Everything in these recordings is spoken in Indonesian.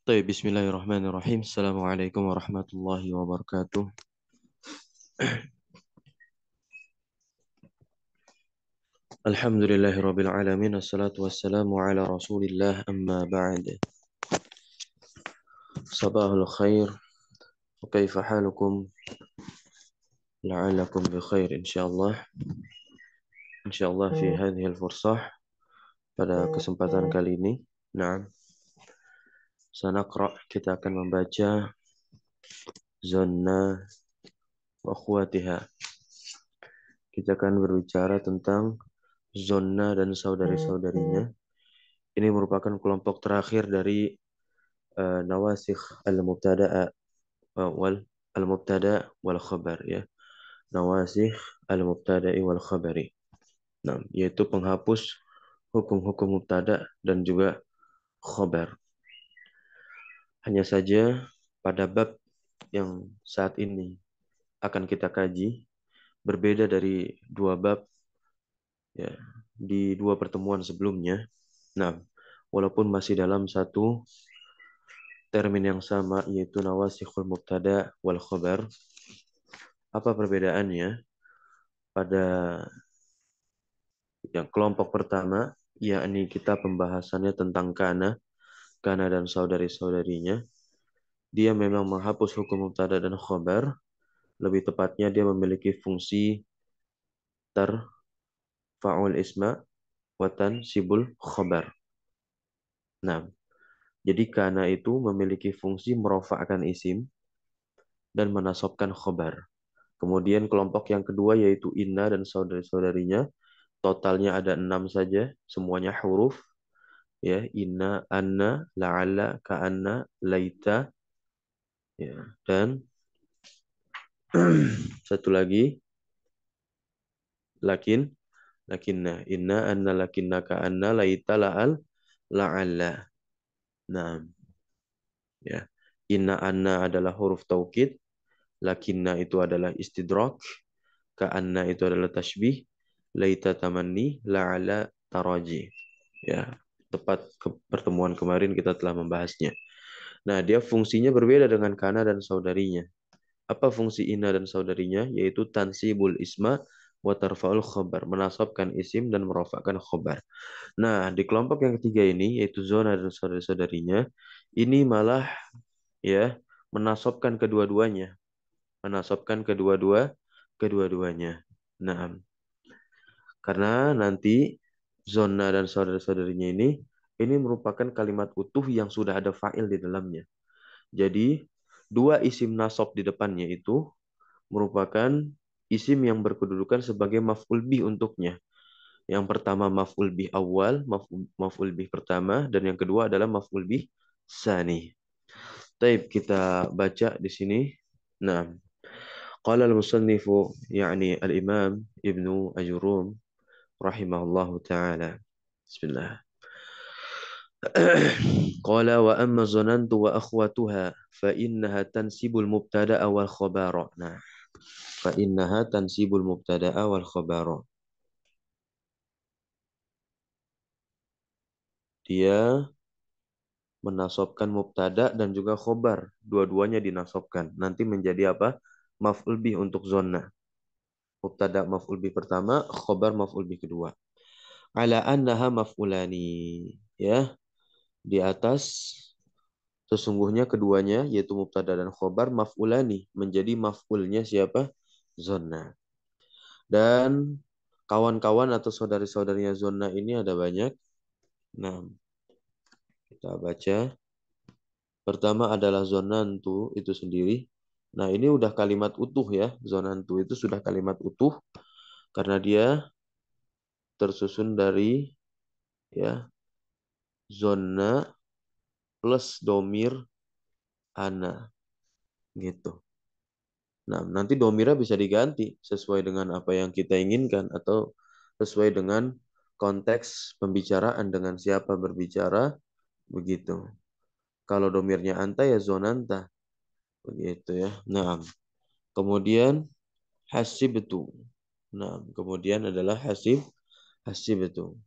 طيب بسم الله الرحمن الرحيم السلام عليكم ورحمة الله وبركاته. الحمد لله رب العالمين الصلاة والسلام على رسول الله أما بعد. صباح الخير وكيف حالكم؟ لعلكم بخير إن شاء الله. إن شاء الله في هذه الفرصة pada kesempatan kali ini. Nah, kita akan membaca Zonna wa akhwatiha. Kita akan berbicara tentang Zonna dan saudari-saudarinya. Ini merupakan kelompok terakhir dari nawasikh al-mubtada'a wal al-mubtada' wal khabar ya. Nawasikh al-mubtada'i wal khabari. Nah, yaitu penghapus hukum-hukum mubtada dan juga khabar. Hanya saja pada bab yang saat ini akan kita kaji berbeda dari dua bab ya di dua pertemuan sebelumnya. Nah, walaupun masih dalam satu termin yang sama yaitu nawasikhul mubtada wal khabar. Apa perbedaannya? Pada yang kelompok pertama, yakni kita pembahasannya tentang kana dan saudari-saudarinya. Dia memang menghapus hukum mubtada dan khabar. Lebih tepatnya dia memiliki fungsi tarfa'ul isma wa tansibul khabar. Nah, jadi kana itu memiliki fungsi merofakkan isim dan menasabkan khabar. Kemudian kelompok yang kedua yaitu inna dan saudari-saudarinya. Totalnya ada 6 saja, semuanya huruf. Ya, inna, anna, la'alla, ka'anna, laita, ya, dan satu lagi lakinna, inna, anna, lakinna, ka'anna, laita, la'al, la'alla. Nah, ya. Inna, anna adalah huruf taukid, lakinna itu adalah istidrak, ka'anna itu adalah tasbih, laita tamanni, la'alla taraji. Ya, tepat pertemuan kemarin kita telah membahasnya. Nah, dia fungsinya berbeda dengan kana dan saudarinya. Apa fungsi inna dan saudarinya? Yaitu tansibul isma wa tarfa'ul khobar. Menasabkan isim dan merofakkan khobar. Nah, di kelompok yang ketiga ini, yaitu zona dan saudari-saudarinya, ini malah ya menasabkan kedua-duanya. Menasabkan kedua-duanya. Nah, karena nanti zona dan saudari-saudarinya ini merupakan kalimat utuh yang sudah ada fa'il di dalamnya. Jadi, dua isim nasab di depannya itu merupakan isim yang berkedudukan sebagai maf'ul bih untuknya. Yang pertama maf'ul bih awal, maf'ul bih pertama, dan yang kedua adalah maf'ul bih sani. Taib, kita baca di sini. Nah, qala al-musannifu yakni al-imam Ibnu Ajurum rahimahullahu taala. Bismillah. Qala wa amma zanantu wa akhwatuha fa innaha tansibul mubtada'a wal khabara. Nah, fa innaha tansibul mubtada'a wal khabara. Dia menasabkan mubtada dan juga khobar. Dua-duanya dinasabkan. Nanti menjadi apa? Maf'ul bih untuk zonna. Mubtada maf'ul bih pertama, khobar maf'ul bih kedua. Ala annaha maf'ulani. Ya, di atas sesungguhnya keduanya yaitu mubtada dan khobar maf'ulani. Menjadi maf'ulnya siapa? Zonna. Dan kawan-kawan atau saudari-saudarinya zonna ini ada banyak. Nah, kita baca. Pertama adalah zonantu itu sendiri. Nah, ini udah kalimat utuh ya. Zonantu itu sudah kalimat utuh karena dia tersusun dari ya zona plus domir ana gitu. Nah, nanti domirnya bisa diganti sesuai dengan apa yang kita inginkan atau sesuai dengan konteks pembicaraan dengan siapa berbicara begitu. Kalau domirnya anta ya zonanta begitu ya. Nah, kemudian hasibtu. Nah, kemudian adalah hasibtu.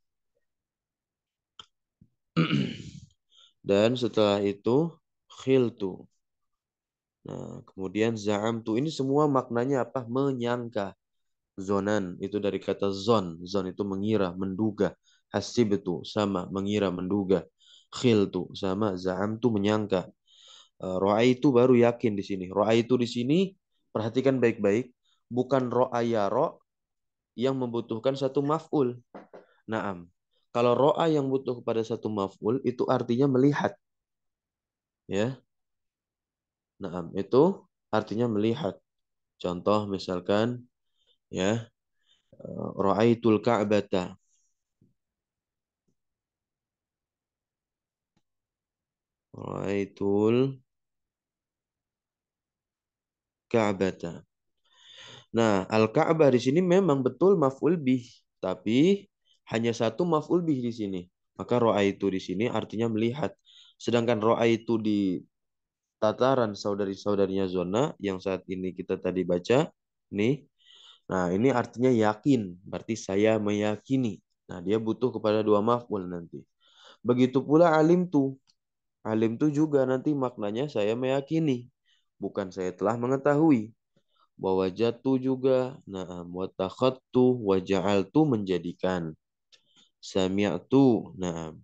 Dan setelah itu khiltu. Nah, kemudian za'amtu ini semua maknanya apa? Menyangka. Zonan itu dari kata zon. Zon itu mengira, menduga. Hasibtu sama mengira, menduga. Khiltu sama za'amtu menyangka. Ro'a itu baru yakin di sini. Ro'a itu di sini perhatikan baik-baik. Bukan ro'a ya ro yang membutuhkan satu maf'ul. Naam. Kalau ro'a yang butuh kepada satu maf'ul itu artinya melihat. Ya. Naam. Itu artinya melihat. Contoh misalkan ya, ra'aitul ka'bata. Ra'aitul ka'bata. Nah, al-Ka'bah di sini memang betul maf'ul bih, tapi hanya satu maf'ul bih di sini. Maka ra'aitu di sini artinya melihat. Sedangkan ra'aitu di tataran saudari-saudarinya zona yang saat ini kita tadi baca nih. Nah, ini artinya yakin, berarti saya meyakini. Nah, dia butuh kepada dua maf'ul nanti. Begitu pula alim tu. Alim tu juga nanti maknanya saya meyakini, bukan saya telah mengetahui. Wa wajadtu juga, na'am, wa takhadtu wa ja'altu menjadikan. Sami'tu, na'am,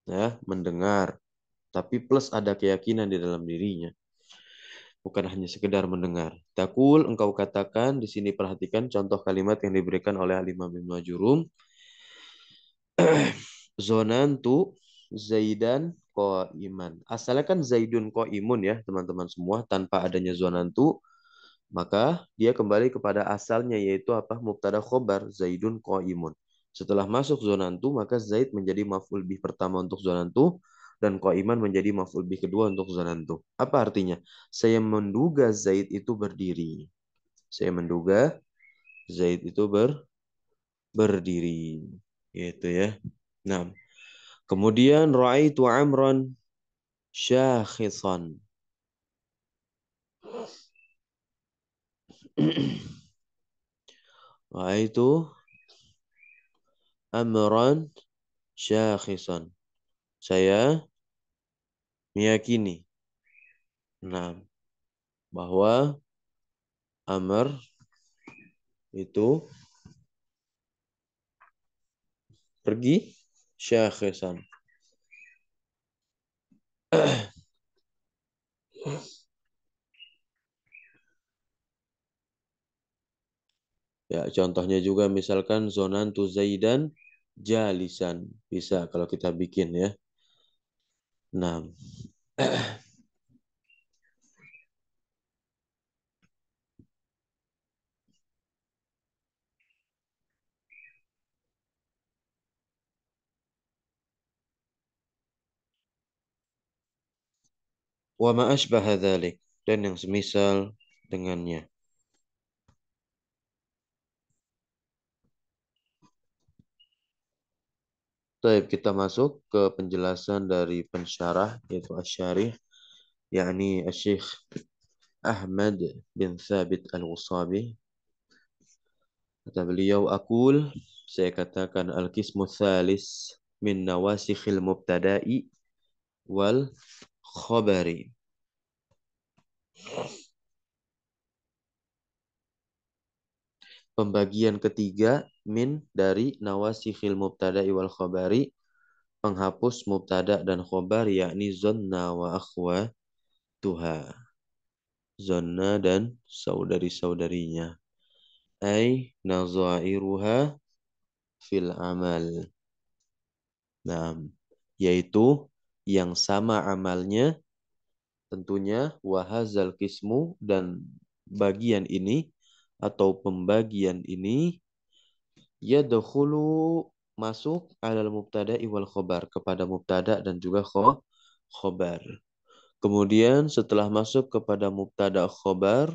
ya, mendengar. Tapi plus ada keyakinan di dalam dirinya. Bukan hanya sekedar mendengar. Takul, engkau katakan, di sini perhatikan contoh kalimat yang diberikan oleh Al-Imam Ibnu Ajurum. Zonantu Zaidan iman. Asalnya kan Zaidun imun ya teman-teman semua. Tanpa adanya zonantu, maka dia kembali kepada asalnya yaitu apa? Mubtada khobar Zaidun imun. Setelah masuk zonantu, maka Zaid menjadi maf'ul bih pertama untuk zonantu dan iman menjadi maf'ul bih kedua untuk zonantu. Apa artinya? Saya menduga Zaid itu berdiri. Saya menduga Zaid itu berdiri. Gitu ya. Nah, kemudian ra'aitu Amran syakhisan. Ra'aitu Amran syakhisan. Saya meyakini, nah, bahwa Amr itu pergi syakhisan. Ya, contohnya juga misalkan zonantu Zaidan jalisan. Bisa kalau kita bikin ya. Nah, wa ma asbaha dzalik dan yang semisal dengannya. Baik, kita masuk ke penjelasan dari pensyarah yaitu Asy-Syarih yakni Syekh Ahmad bin Thabit Al-Usabi. Kata beliau, akul, saya katakan al-qismu tsalis min nawasikhil mubtada'i wal khabari. Pembagian ketiga min dari nawasikhil mubtada'i wal khabari, penghapus mubtada dan khabar yakni zonna wa akhwa tuha. Zonna dan saudari-saudarinya. Ay nazairuha fil amal. Nah, yaitu yang sama amalnya tentunya wahazal kismu dan bagian ini atau pembagian ini yadkhulu masuk alal mubtada wal khobar kepada mubtada dan juga khobar. Kemudian setelah masuk kepada mubtada khobar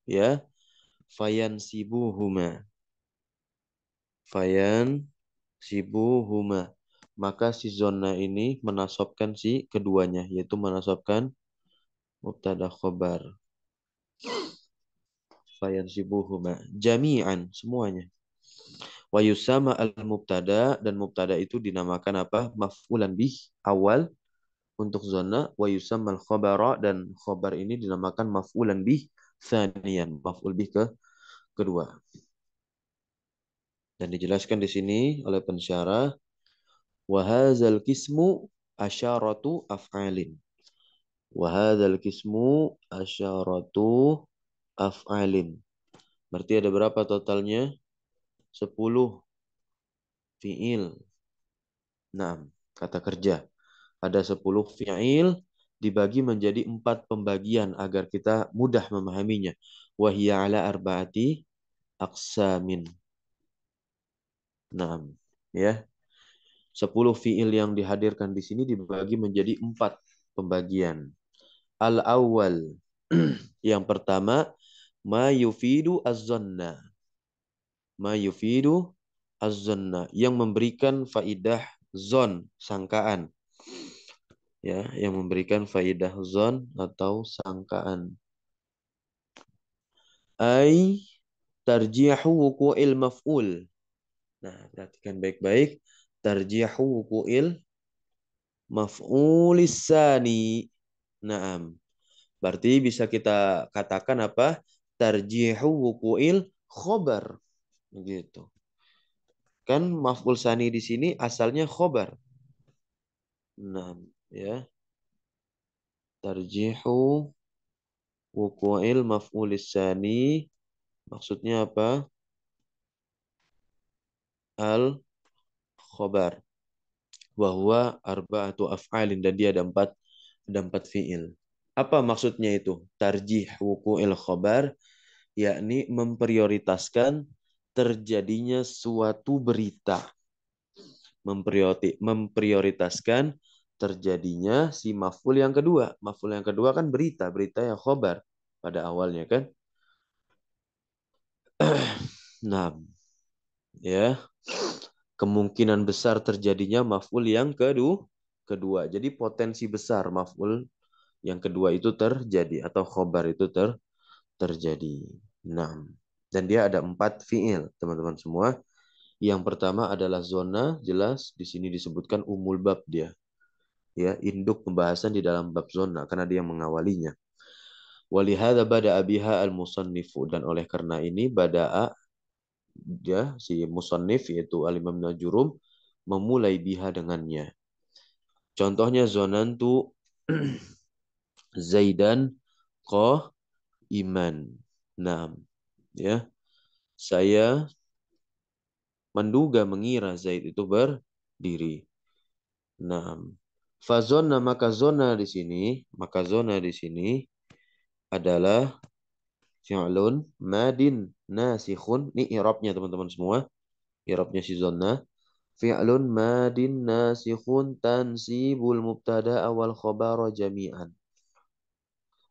ya fayan sibuhuma. Fayan sibuhuma. Maka si zona ini menasobkan si keduanya yaitu menasobkan mubtada khobar. Fayansibuhuma jami'an semuanya. Wa yusama al-mubtada dan mubtada itu dinamakan apa? Maf'ulan bih awal untuk zona, wa yusammal khabara, dan khabar ini dinamakan maf'ulan bih tsaniyan, maf'ul bih kedua. Dan dijelaskan di sini oleh pensyarah, wa hadzal qismu asyaratu af'alin. Wa hadzal qismu asyaratu af'alin. Berarti ada berapa totalnya? 10 fi'il. Nah, kata kerja. Ada 10 fi'il dibagi menjadi 4 pembagian agar kita mudah memahaminya. Wahiyya ala arba'ati aqsamin. Nah, ya. 10 fi'il yang dihadirkan di sini dibagi menjadi 4 pembagian. Al-awwal. Yang pertama, ma yufidu az-zanna. Ma yufidu az-zanna, yang memberikan faidah zon, sangkaan. Ya, yang memberikan faidah zon atau sangkaan. Ai tarjihu wuqu'il maf'ul. Nah, perhatikan baik-baik. Tarjihu wuqu'il maf'ulis sani. Naam. Berarti bisa kita katakan apa? Tarjihu wuqu'il khobar. Gitu. Kan maf'ul sani di sini asalnya khobar. Nah, ya. Tarjihu wuqu'il maf'ulis sani. Maksudnya apa? Al khobar. Bahwa arba'atu af'alin, dan dia ada empat fi'il. Apa maksudnya itu? Tarjih wuqu'il khobar, yakni memprioritaskan terjadinya suatu berita. Memprioritaskan terjadinya si maf'ul yang kedua. Maf'ul yang kedua kan berita, berita yang khobar pada awalnya kan. Nah, ya. Kemungkinan besar terjadinya maf'ul yang kedua. Jadi potensi besar maf'ul yang kedua itu terjadi atau khobar itu terjadi. Nah, dan dia ada 4 fi'il, teman-teman semua. Yang pertama adalah zona, jelas di sini disebutkan umul bab dia. Ya, induk pembahasan di dalam bab zona karena dia mengawalinya. Walihada bada'a biha al-musannifu, dan oleh karena ini bada'a dia si musannif yaitu al-Imam Najurum memulai biha dengannya. Contohnya zonantu Zaidan iman. Nah, ya. Saya mengira Zaid itu berdiri. Nah, fazona, maka zona di sini adalah fi'lun madin nasikhun. Ini i'rabnya teman-teman semua. I'rabnya si zona. Fi'lun madin nasikhun tansibul mubtada awal khabara jami'an.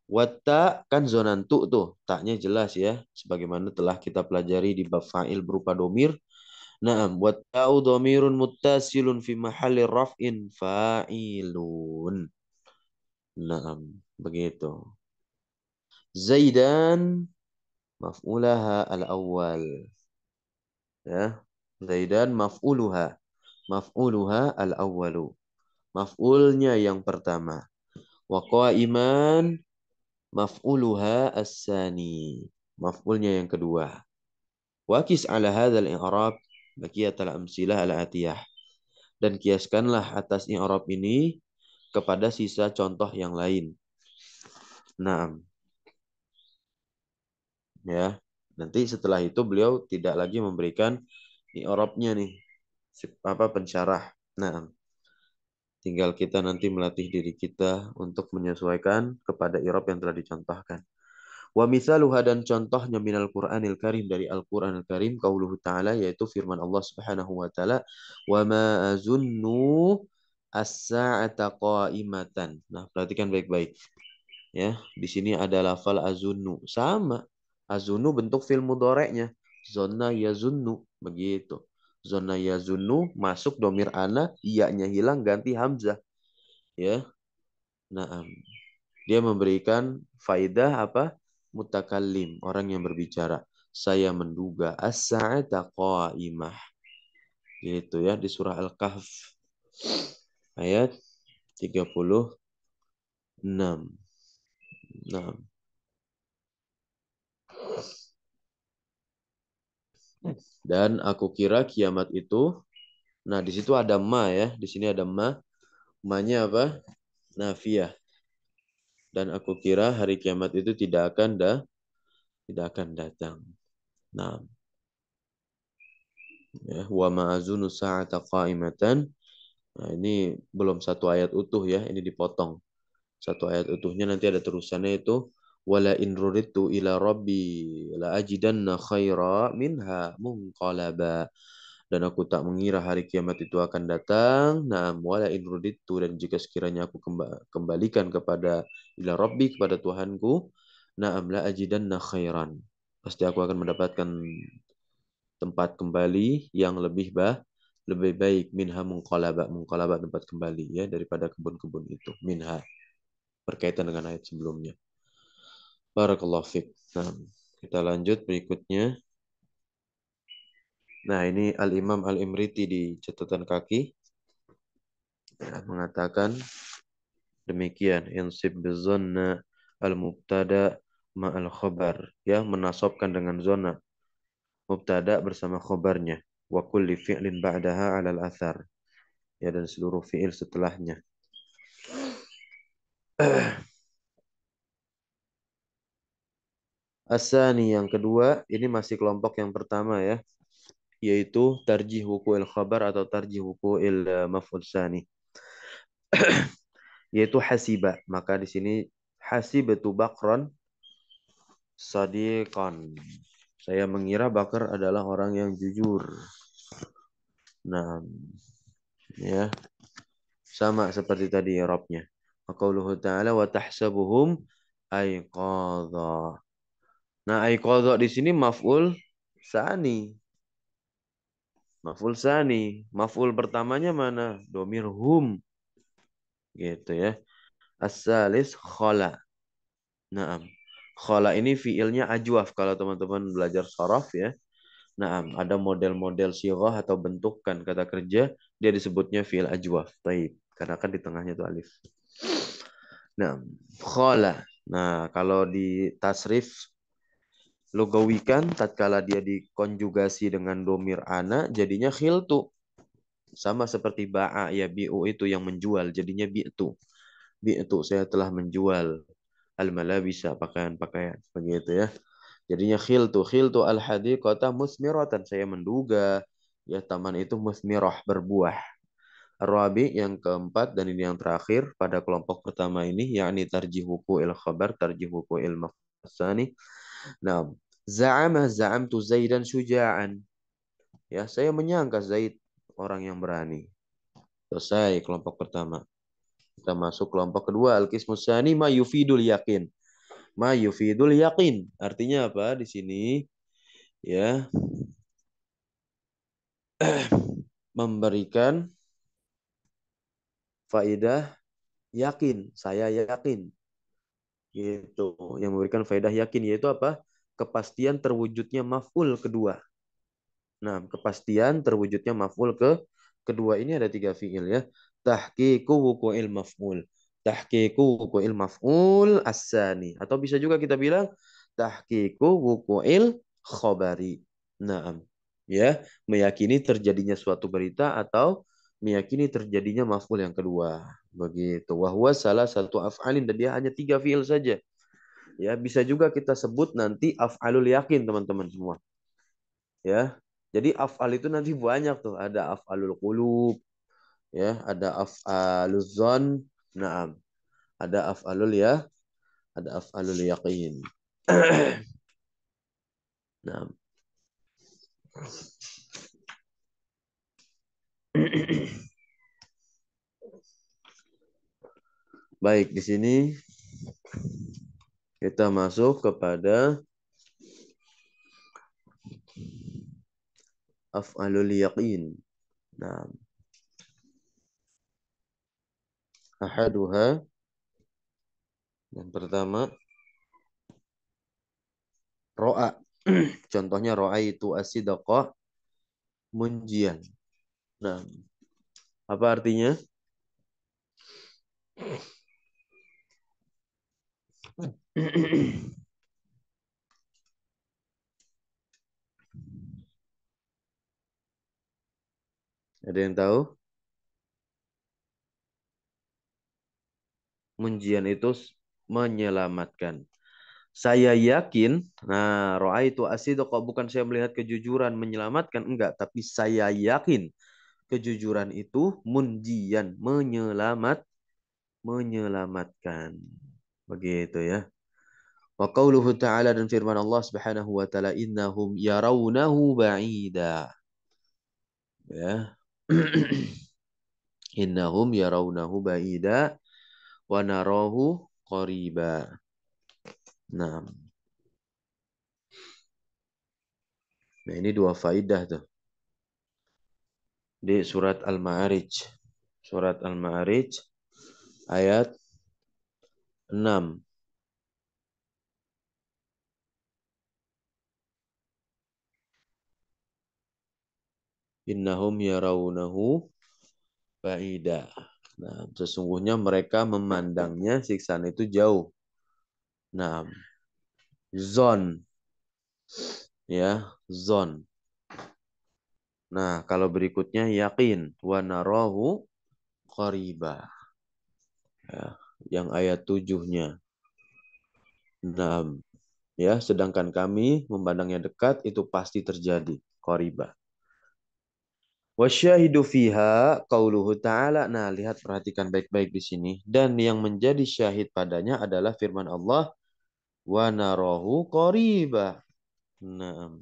Watta kan zonantu tuh. Taknya jelas ya. Sebagaimana telah kita pelajari di bab fa'il berupa domir. Naam, watta'u dhamirun muttasilun fi mahalli raf'in fa'ilun. Naam, begitu. Zaidan maf'ulaha al-awwal. Ya. Zaidan maf'uluha. Maf'uluha al-awwalu. Maf'ulnya yang pertama. Wa qa'iman maf'uluha as-sani. Maf'ulnya yang kedua. Wakis ala hadzal i'rab baqiyatul amsilah al-atiyah. Dan kiaskanlah atas i'rab ini kepada sisa contoh yang lain. Nah, ya. Nanti setelah itu beliau tidak lagi memberikan i'rabnya nih. Apa pensyarah. Nah, tinggal kita nanti melatih diri kita untuk menyesuaikan kepada i'rab yang telah dicontohkan. Wa mithaluha, dan contohnya minal Qur'anil Karim, dari Al-Qur'anil Karim, qauluhu ta'ala, yaitu firman Allah Subhanahu wa taala, wa ma azunnu as-sa'ata qa'imatan. Nah, perhatikan baik-baik. Ya, di sini ada lafal azunnu. Sama. Azunnu bentuk fi'il mudhari'nya. Zonna yazunnu, begitu. Zonna yazunnu masuk domir ana, iya-nya hilang ganti hamzah. Ya. Nah, dia memberikan faidah apa? Mutakallim, orang yang berbicara. Saya menduga as-sa'ata qa'imah. Gitu ya, di surah Al-Kahf. Ayat 36. Nah, dan aku kira kiamat itu, nah di situ ada ma ya, di sini ada ma, ma-nya apa? Nafiyah. Dan aku kira hari kiamat itu tidak akan datang. Nah, ya, wa ma'azunu sa'ata qa'imatan. Nah, ini belum satu ayat utuh ya, ini dipotong. Satu ayat utuhnya nanti ada terusannya itu wala in ruridtu ila rabbi la ajidanna khaira minha munqalaba. Dan aku tak mengira hari kiamat itu akan datang. Naam wala in ruridtu, dan jika sekiranya aku kembalikan kepada ila rabbi, kepada Tuhanku, naam la ajidanna khairan. Pasti aku akan mendapatkan tempat kembali yang lebih baik minha munqalaba tempat kembali ya daripada kebun-kebun itu minha, berkaitan dengan ayat sebelumnya. Barakallahu fiik. Nah, kita lanjut berikutnya. Nah, ini Al-Imam Al-Imriti di catatan kaki ya, mengatakan demikian, insib bizanna al-mubtada ma'al khabar, ya, menasobkan dengan zona mubtada bersama khobarnya, wa kulli fi'lin ba'daha 'alal athar, ya, dan seluruh fi'il setelahnya. Asani yang kedua, ini masih kelompok yang pertama ya, yaitu tarjih wuqu'il khabar atau tarjih wuqu'il maf'ul sani, yaitu hasiba. Maka di sini hasibatu bakron sadiqan. Saya mengira Bakar adalah orang yang jujur. Nah, ya, sama seperti tadi Robnya. Qauluhu ta'ala wa tahsabuhum aiqadha. Nah, aiqadha di sini maf'ul sani. Maf'ul sani. Maf'ul pertamanya mana? Domir hum. Gitu ya. As-salis khala. Naam. Khala ini fiilnya ajwaf kalau teman-teman belajar sharaf ya. Naam, ada model-model sighah atau bentukan kata kerja dia disebutnya fiil ajwaf. Taib. Karena kan di tengahnya itu alif. Nah, khala. Nah, kalau di tasrif lugawikan tatkala dia dikonjugasi dengan domir ana jadinya khiltu. Sama seperti ba'a ya bi'u itu yang menjual jadinya bi'tu. Bi'tu saya telah menjual al-malabisa pakaian-pakaian begitu ya. Jadinya khiltu al-hadiqata musmiratan, saya menduga ya taman itu musmirah berbuah. Rabi yang keempat dan ini yang terakhir pada kelompok pertama ini yakni tarjihuku il khabar tarjihuku il mafsani. Nah, za'amtu Zaidan syuja'an. Ya, saya menyangka Zaid orang yang berani. Selesai kelompok pertama. Kita masuk kelompok kedua, al-qismus tsani ma yufidul yakin. Ma yufidul yakin. Artinya apa di sini? Ya, memberikan faedah yakin, saya yakin. Gitu. Yang memberikan faedah yakin yaitu apa? Kepastian terwujudnya maf'ul kedua. Nah, kepastian terwujudnya maf'ul kedua ini ada tiga fi'il ya. Tahqiqu wuqu'il maf'ul. Tahqiqu wuqu'il maf'ul as-sani. Atau bisa juga kita bilang tahqiqu wuqu'il khabari. Nah, ya, meyakini terjadinya suatu berita atau meyakini terjadinya maf'ul yang kedua. Begitu. Wahwa salah satu af'alin dan dia hanya tiga fi'il saja. Ya, bisa juga kita sebut nanti af'alul yakin teman-teman semua. Ya. Jadi af'al itu nanti banyak tuh, ada af'alul qulub, ya, ada af'alul zon, nah, ada af'alul ya, ada af'alul yaqin. Nah. Baik, di sini kita masuk kepada af'alul yaqin. Nah, ahaduha yang pertama ro'a. Contohnya ro'a itu asidaqah munjian. Nah, apa artinya? Ada yang tahu? Munjian itu menyelamatkan. Saya yakin, nah roa itu asid kok bukan saya melihat kejujuran menyelamatkan, enggak, tapi saya yakin kejujuran itu munjian menyelamatkan. Begitu ya. Wa qauluhu ta'ala dan firman Allah Subhanahu wa taala innahum yarawnahu ba'ida. Ya. Innahum yarawnahu ba'ida wa narahu qariba. Nah, nah ini dua faidah tuh di surat Al-Ma'arij. Surat Al-Ma'arij ayat 6. Innahum yarawnahu ba'ida. Nah, sesungguhnya mereka memandangnya siksaan itu jauh. Nah, zon ya, zon. Nah, kalau berikutnya yakin wa narahu qariba. Ya, yang ayat 7-nya. Nah, ya, sedangkan kami memandangnya dekat itu pasti terjadi qariba. Wasyahidu fiha qauluhu ta'ala. Nah, lihat perhatikan baik-baik di sini. Dan yang menjadi syahid padanya adalah firman Allah wa narahu qariba. Nah,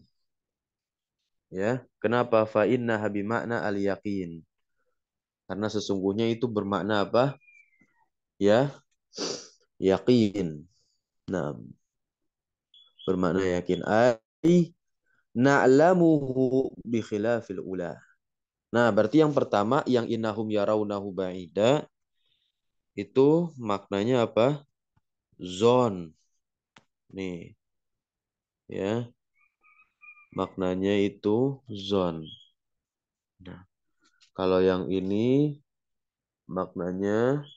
ya. Kenapa fa inna bi makna al yaqin? Karena sesungguhnya itu bermakna apa? Ya, yakin. Nah, bermakna yakin. Ai na'lamuhu bi khilafil ula. Nah, berarti yang pertama yang innahum yarawnahu ba'ida itu maknanya apa? Zon. Nih, ya. Maknanya itu zon. Nah, kalau yang ini maknanya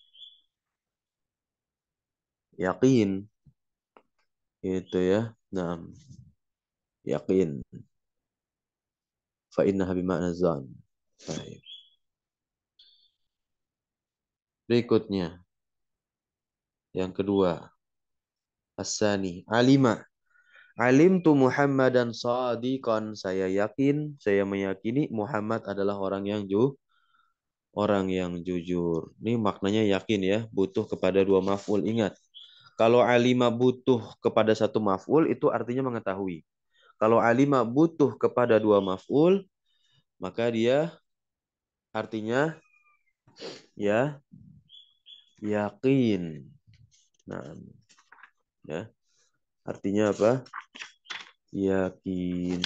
yakin. Itu ya. Nah, yakin. Fa innaha bima'na zon. Baik. Berikutnya, yang kedua. Asani. Alima. Alim tu Muhammadan sadiqan. Saya yakin, saya meyakini Muhammad adalah orang yang jujur. Ini maknanya yakin ya, butuh kepada dua maf'ul. Ingat, kalau alima butuh kepada satu maf'ul itu artinya mengetahui. Kalau alima butuh kepada dua maf'ul, maka dia artinya ya yakin. Nah, ya. Artinya apa? Yakin.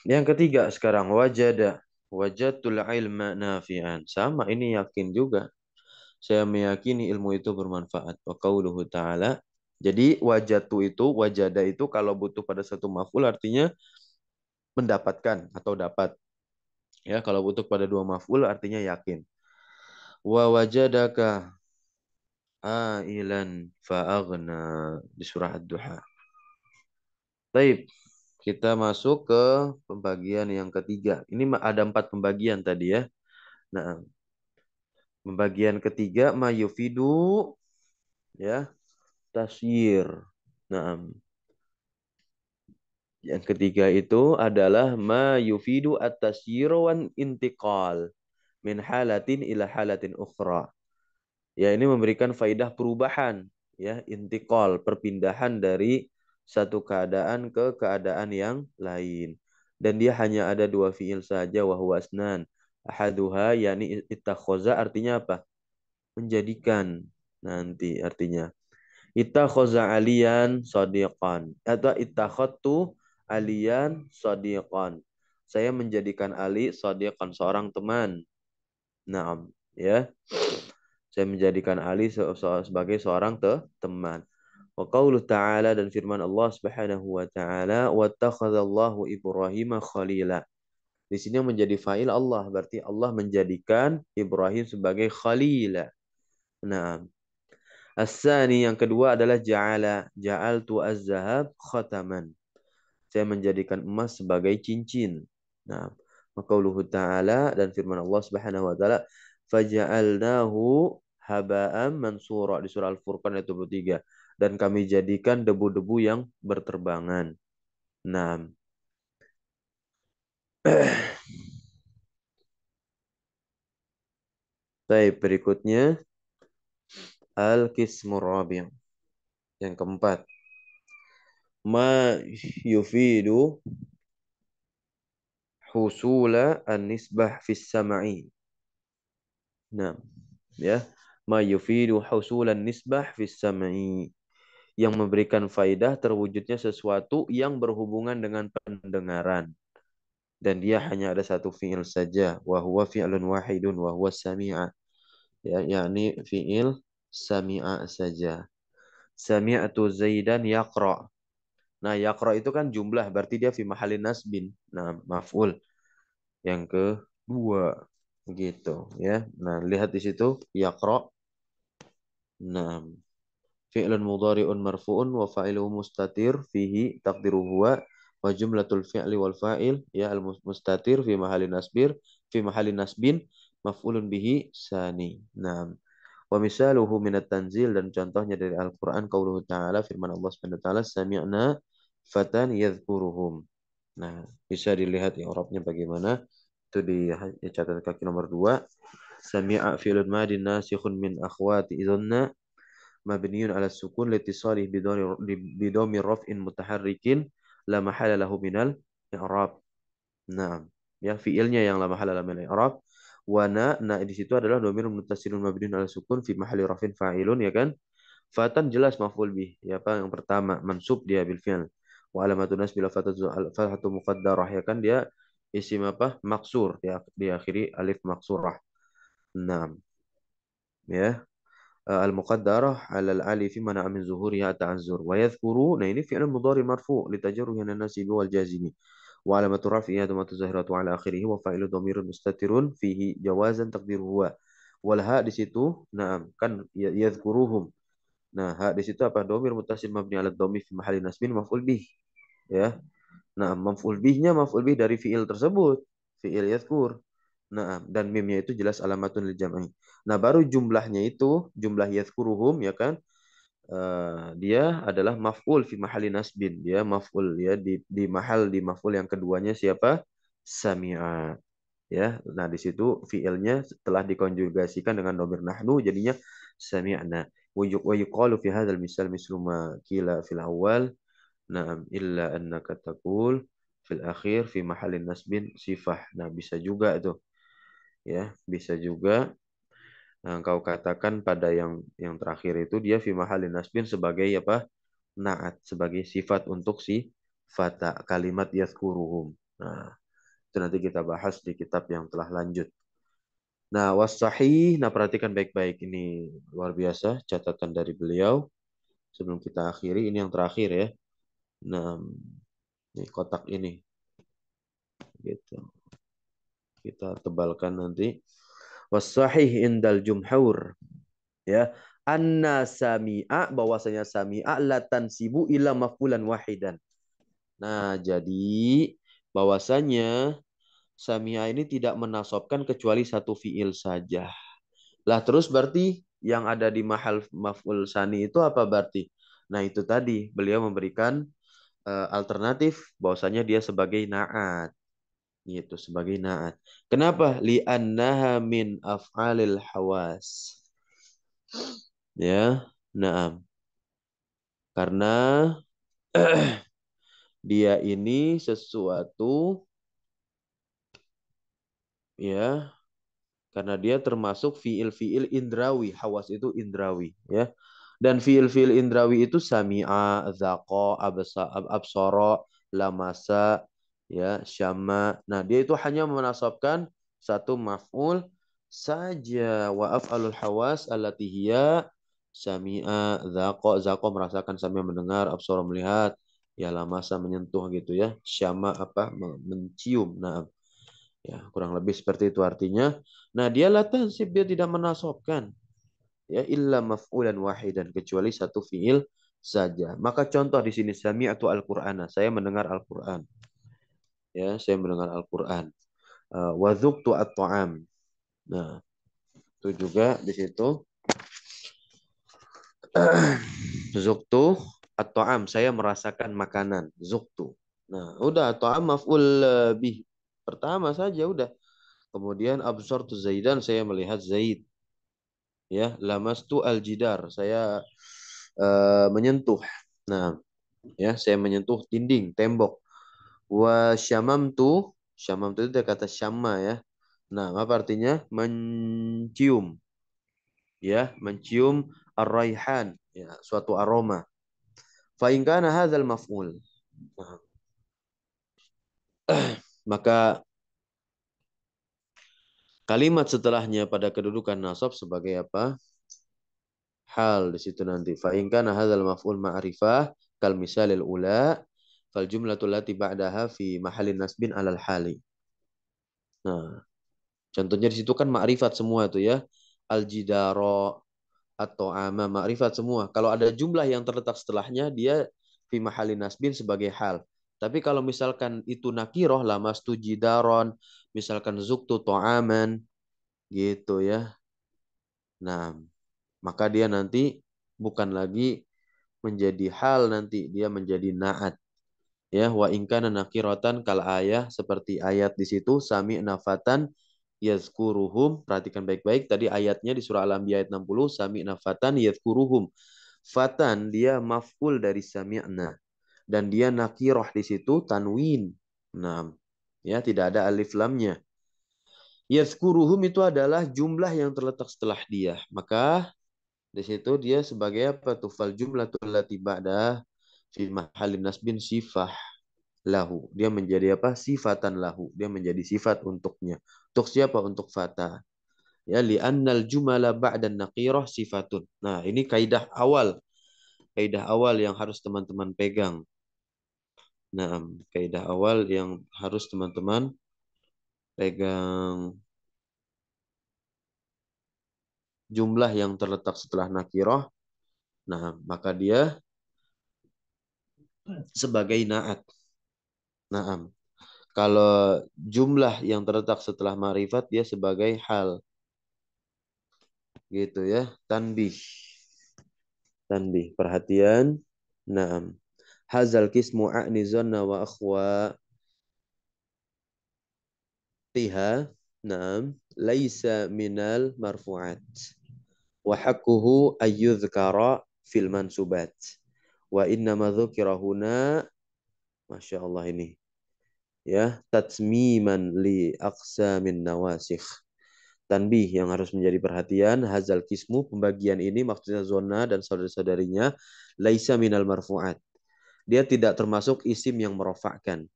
Yang ketiga sekarang wajada. Wajadtul ilma nafi'an. Sama ini yakin juga. Saya meyakini ilmu itu bermanfaat. Wa qauluhu ta'ala. Jadi wajatu itu, wajada itu kalau butuh pada satu maf'ul artinya mendapatkan atau dapat. Ya, kalau butuh pada dua maf'ul artinya yakin. Wa wajadaka ailan fa'aghna di surah Ad-Duha. Baik, kita masuk ke pembagian yang ketiga. Ini ada 4 pembagian tadi ya. Nah, pembagian ketiga mayufidu ya tasyir. Nah, yang ketiga itu adalah mayufidu at-tasyir wan intiqal min halatin ila halatin ukhra. Ya, ini memberikan faidah perubahan, ya, intiqal, perpindahan dari satu keadaan ke keadaan yang lain. Dan dia hanya ada dua fiil saja, wahwa asnan. Ahaduha, yakni ittakhoza artinya apa? Menjadikan nanti artinya. Ittakhadha aliyan sadiqan. Atau ittakhadtu aliyan sadiqan. Saya menjadikan Ali sadiqan, seorang teman. Naam, ya. Saya menjadikan Ali sebagai seorang teman. Wa qauluhu ta'ala, dan firman Allah Subhanahu wa taala, wattakhadallahu Ibrahim khalila. Di sini yang menjadi fa'il Allah, berarti Allah menjadikan Ibrahim sebagai khalila. Nah, as-sani yang kedua adalah ja'altu az-zahab khataman. Saya menjadikan emas sebagai cincin. Nah, qauluhu ta'ala, dan firman Allah Subhanahu wa taala, faja'alnahu haba'an mansura, di surah Al-Furqan ayat 23. Dan kami jadikan debu-debu yang berterbangan. Nah, baik, berikutnya al-qismur rabi', yang keempat. Ma yufidu husula an-nisbah fis sam'i. Nah, ya. Ma yufidu husulan nisbah fis sam'i, yang memberikan faidah terwujudnya sesuatu yang berhubungan dengan pendengaran, dan dia hanya ada satu fiil saja, wa huwa fi'lun wahidun wa huwa sami'a, ya, yakni fiil sami'a saja. Sami'tu Zaidan yaqra. Nah, yaqra itu kan jumlah, berarti dia fi mahalin nasbin. Nah, maf'ul yang kedua, gitu ya. Nah, lihat di situ yaqra. Nah, fi'lun mudhari'un marfu'un wa fa'iluhu mustatir fihi taqdiruhu huwa, wa jumlatul fi'li wal fa'il ya al mustatir fi mahalin nasbin maf'ulun bihi sani. Naam. Wa misaluhu minat tanzil, dan contohnya dari Al-Qur'an qauluhu ta'ala, firman Allah Subhanahu wa taala, sami'na fatan yadhkuruhum. Nah, bisa dilihat i'rabnya bagaimana. Itu di catatan kaki nomor 2. Sami'a fi'lun madin nasikhun min akhwati idzanna mabniun ala sukun litisarih bidomi raf'in mutaharrikin la mahala lahu minal i'rab. Nah, ya, fiilnya yang la mahala lahu minal i'rab. Wa na di situ adalah domir muttasilun mabniun ala sukun fi mahalli raf'in fa'ilun, ya kan? Fatan jelas maf'ul bih. Ya, apa yang pertama? Mansub dia bil fi'l. Wa alamatun nasbi la fathatu muqaddarah, ya kan, dia isim apa? Maksur, dia diakhiri alif maksurah. Nah, ya. Al-muqaddarah 'ala al-alif mana min zuhuriha ta'azzur wa yadhkuru. Nah, ini fi'il mudhari marfu' li tajarruhi an-nasib wal jazimi, wa alamatu raf'ihi dhammatu zahiratu 'ala akhirih, wa fa'ilu dhamirun mustatirun fihi jawazan taqdiruhu huwa. Wal ha di situ, nah kan yadhkuruhum. Nah, ha di situ apa? Dhamir muttasil mabni 'ala dhammi fi mahalli nasbin maf'ul bih, ya. Nah, maf'ul bihnya maf'ul bih dari fi'il tersebut, fi'il yadhkur. Nah, dan mimnya itu jelas alamatun lil jam'i. Nah, baru jumlahnya itu, jumlah yadhkuruhum, ya kan? Dia adalah maf'ul fi mahali nasbin. Dia maf'ul, ya, di maf'ul yang keduanya siapa? Sami'a. Ya. Nah, di situ fi'ilnya setelah dikonjugasikan dengan dhamir nahnu jadinya sami'na. Wa yuqalu fi hadzal misal mislu ma qila fil awal. Na'am, illa annaka taqul fil akhir fi mahalin nasbin sifah. Nah, bisa juga itu. Ya, bisa juga. Nah, engkau katakan pada yang terakhir itu dia fi mahalin nasbin sebagai apa? Naat, sebagai sifat untuk si fata kalimat yazkuruhum. Nah, itu nanti kita bahas di kitab yang telah lanjut. Nah, was-sahih, nah perhatikan baik-baik, ini luar biasa catatan dari beliau. Sebelum kita akhiri, ini yang terakhir ya. Nah, ini kotak ini gitu. Kita tebalkan nanti. Was-sahih indal jumhur, ya, anna sami'a, bahwasanya sami'a la tansibu illa maf'ulan wahidan. Nah, jadi bahwasanya sami'a ini tidak menasobkan kecuali satu fiil saja. Lah, terus berarti yang ada di mahal maf'ul sani itu apa berarti? Nah, itu tadi beliau memberikan alternatif bahwasanya dia sebagai na'at. Gitu, sebagai na'at. Kenapa? Li'annaha min af'alil hawas. Ya, na'am. Karena dia ini sesuatu, ya, karena dia termasuk fiil-fiil indrawi. Hawas itu indrawi, ya. Dan fiil-fiil indrawi itu sami'a, dzaqa, absara, lamasa, ya, syamma. Nah, dia itu hanya menasabkan satu maf'ul saja. Wa af'alul hawas allati hiya sami'a, dzaqa, dzaqa merasakan, sami'a mendengar, absara melihat, ya, lamasa menyentuh gitu ya. Syamma apa? Mencium. Nah, ya, kurang lebih seperti itu artinya. Nah, dia la tansib, dia tidak menasabkan, ya, illa maf'ulan wahidan, kecuali satu fiil saja. Maka contoh di sini sami'tu al-Qur'ana, saya mendengar Al-Qur'an, ya, saya mendengar Al-Qur'an. Wa dzuktu at-ta'am. Nah, itu juga di situ zuktu at-ta'am, saya merasakan makanan, zuktu. Nah, udah at-ta'am maf'ul bih pertama saja udah. Kemudian absartu Zaidan, saya melihat Zaid. Ya, lamastu al-jidar, saya menyentuh. Nah, ya, saya menyentuh dinding, tembok. Wa syamamtu, syamamtu itu kata syamma ya. Nah, apa artinya? Mencium, ya, mencium ar-raihan, ya, suatu aroma. Fa in kana hadzal maf'ul. Nah, maka kalimat setelahnya pada kedudukan nasab sebagai apa? Hal di situ nanti. Fa in kana hadzal maf'ul ma'rifah kal misalil ula fal jumlatul lati ba'daha fi mahallin nasbin alal hali. Nah, contohnya di situ kan ma'rifat semua tuh ya. Al-jidaro atau ama ma'rifat semua. Kalau ada jumlah yang terletak setelahnya dia fi mahallin nasbin sebagai hal. Tapi kalau misalkan itu nakiroh lamastu jidaron, misalkan zuktu to'aman gitu ya. Nah, maka dia nanti bukan lagi menjadi hal, nanti dia menjadi naat. Ya, wa in kana nakiratan kal ayah, seperti ayat di situ sami nafatan yazkuruhum. Perhatikan baik-baik tadi ayatnya di surah Al-Anbiya ayat 60, sami nafatan yazkuruhum. Fatan dia maf'ul dari sami'na dan dia nakirah di situ tanwin. Nah, ya, tidak ada alif lamnya. Yazkuruhum itu adalah jumlah yang terletak setelah dia. Maka di situ dia sebagai apa tuh? Fal jumlatul lati ba'da fi mahallin nasbin sifah lahu. Dia menjadi apa? Sifatan lahu. Dia menjadi sifat untuknya. Untuk siapa? Untuk fata. Ya, li'annal jumala ba'dan naqirah sifatun. Nah, ini kaidah awal. Kaidah awal yang harus teman-teman pegang. Nah, kaidah awal yang harus teman-teman pegang. Jumlah yang terletak setelah nakirah. Nah, maka dia sebagai naat. Nah, kalau jumlah yang terletak setelah ma'rifat dia sebagai hal. Gitu ya. Tanbih. Tanbih. Perhatian. Naam. Hazal kismu a'ni zonna wa akhwa tiha. Naam. Laisa minal marfu'at. Wa hakuhu ayyudhkara fil mansubat. Wa innama dhukira huna. Masya Allah ini. Ya. Tatsmiman li aqsamin nawasikh. Tanbih yang harus menjadi perhatian, hazal kismu, pembagian ini maksudnya zona dan saudara-saudarinya, laisa minal marfu'at. Dia tidak termasuk isim yang merofakkan.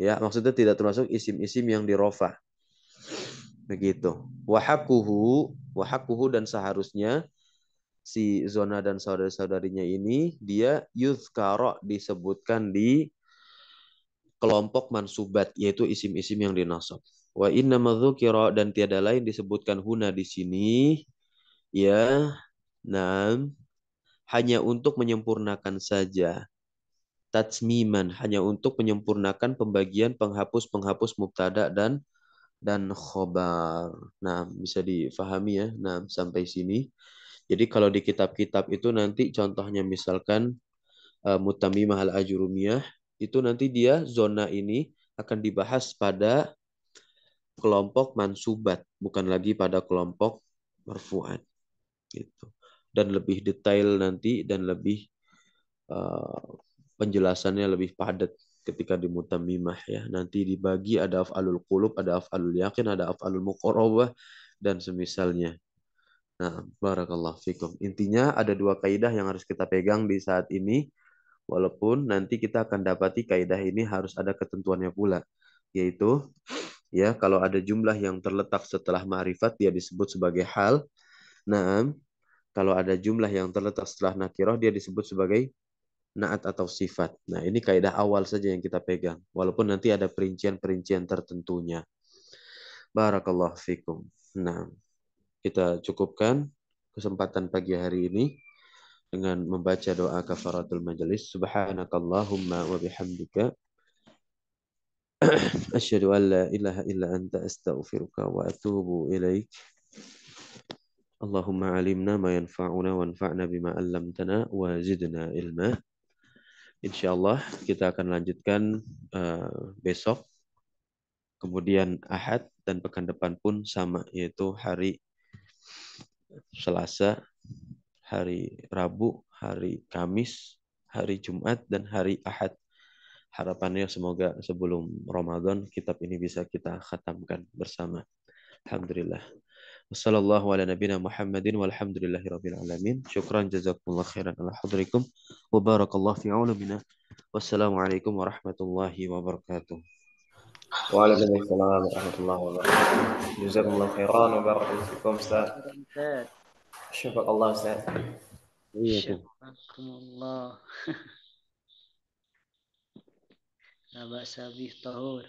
Ya, maksudnya tidak termasuk isim-isim yang dirofa. Begitu. Wahakuhu dan seharusnya si zona dan saudara-saudarinya ini dia yuzkara disebutkan di kelompok mansubat, yaitu isim-isim yang dinasab. Wa inna madzukira dan tiada lain disebutkan huna di sini, ya, nah, hanya untuk menyempurnakan saja. Tatsmiman hanya untuk menyempurnakan pembagian penghapus-penghapus mubtada dan khobar. Nah, bisa difahami ya. Nah, sampai sini. Jadi kalau di kitab-kitab itu nanti contohnya misalkan Mutamimah al-Ajurumiyah, itu nanti dia zona ini akan dibahas pada kelompok mansubat, bukan lagi pada kelompok marfu'at gitu. Dan lebih detail nanti dan lebih penjelasannya lebih padat ketika di Mutamimah ya. Nanti dibagi ada af'alul qulub, ada af'alul yakin, ada af'alul muqarrabah dan semisalnya. Nah, barakallahu fikum. Intinya ada dua kaidah yang harus kita pegang di saat ini, walaupun nanti kita akan dapati kaidah ini harus ada ketentuannya pula, yaitu ya kalau ada jumlah yang terletak setelah ma'rifat dia disebut sebagai hal. Nah, kalau ada jumlah yang terletak setelah nakirah dia disebut sebagai naat atau sifat. Nah, ini kaidah awal saja yang kita pegang, walaupun nanti ada perincian-perincian tertentunya. Barakallahu fikum. Nah, kita cukupkan kesempatan pagi hari ini dengan membaca doa kafaratul majelis. Subhanakallahumma wa bihamdika asyhadu an la ilaha illa anta astaghfiruka wa atubu ilaik. Allahumma alimna ma yanfa'una wanfa'na bima 'allamtana wa zidna ilma. Insyaallah kita akan lanjutkan besok, kemudian Ahad, dan pekan depan pun sama, yaitu hari Selasa, hari Rabu, hari Kamis, hari Jumat, dan hari Ahad. Harapannya semoga sebelum Ramadan kitab ini bisa kita khatamkan bersama. Alhamdulillah. Wassallallahu ala nabiyina Muhammadin walhamdulillahi rabbil alamin. Syukran jazakumullah khairan ala hadrikum wa barakallahu fi ulumina. Wassalamualaikum warahmatullahi wabarakatuh. وعليكم السلام ورحمة الله وبركاته. جزاكم الله خيرا وبارك الله فيكم أستاذ. شفق الله أستاذ. شكركم الله. لا بأس به طهور.